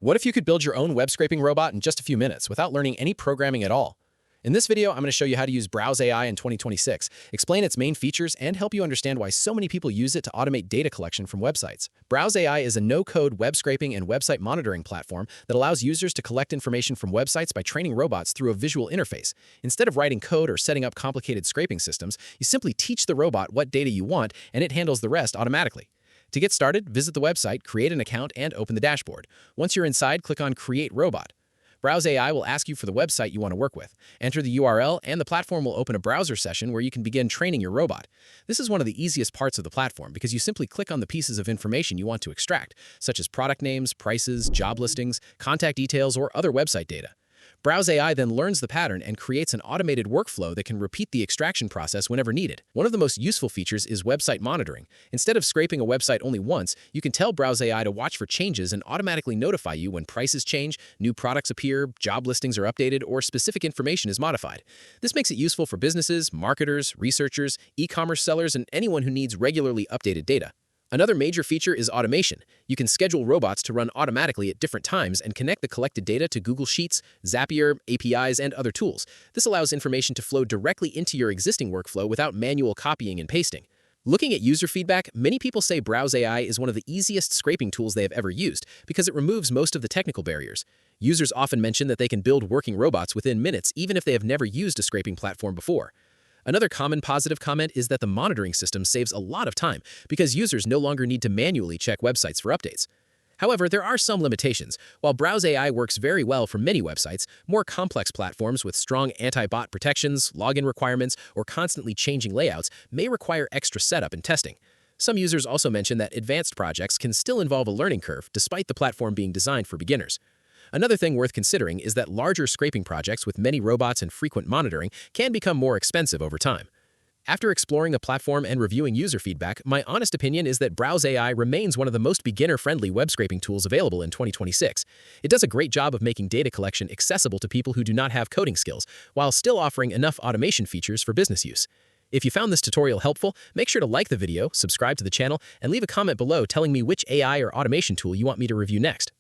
What if you could build your own web scraping robot in just a few minutes without learning any programming at all? In this video, I'm going to show you how to use Browse AI in 2026, explain its main features, and help you understand why so many people use it to automate data collection from websites. Browse AI is a no-code web scraping and website monitoring platform that allows users to collect information from websites by training robots through a visual interface. Instead of writing code or setting up complicated scraping systems, you simply teach the robot what data you want, and it handles the rest automatically. To get started, visit the website, create an account, and open the dashboard. Once you're inside, click on Create Robot. Browse AI will ask you for the website you want to work with. Enter the URL, and the platform will open a browser session where you can begin training your robot. This is one of the easiest parts of the platform because you simply click on the pieces of information you want to extract, such as product names, prices, job listings, contact details, or other website data. Browse AI then learns the pattern and creates an automated workflow that can repeat the extraction process whenever needed. One of the most useful features is website monitoring. Instead of scraping a website only once, you can tell Browse AI to watch for changes and automatically notify you when prices change, new products appear, job listings are updated, or specific information is modified. This makes it useful for businesses, marketers, researchers, e-commerce sellers, and anyone who needs regularly updated data. Another major feature is automation. You can schedule robots to run automatically at different times and connect the collected data to Google Sheets, Zapier, APIs, and other tools. This allows information to flow directly into your existing workflow without manual copying and pasting. Looking at user feedback, many people say Browse AI is one of the easiest scraping tools they have ever used because it removes most of the technical barriers. Users often mention that they can build working robots within minutes even if they have never used a scraping platform before. Another common positive comment is that the monitoring system saves a lot of time because users no longer need to manually check websites for updates. However, there are some limitations. While Browse AI works very well for many websites, more complex platforms with strong anti-bot protections, login requirements, or constantly changing layouts may require extra setup and testing. Some users also mention that advanced projects can still involve a learning curve despite the platform being designed for beginners. Another thing worth considering is that larger scraping projects with many robots and frequent monitoring can become more expensive over time. After exploring the platform and reviewing user feedback, my honest opinion is that Browse AI remains one of the most beginner-friendly web scraping tools available in 2026. It does a great job of making data collection accessible to people who do not have coding skills, while still offering enough automation features for business use. If you found this tutorial helpful, make sure to like the video, subscribe to the channel, and leave a comment below telling me which AI or automation tool you want me to review next.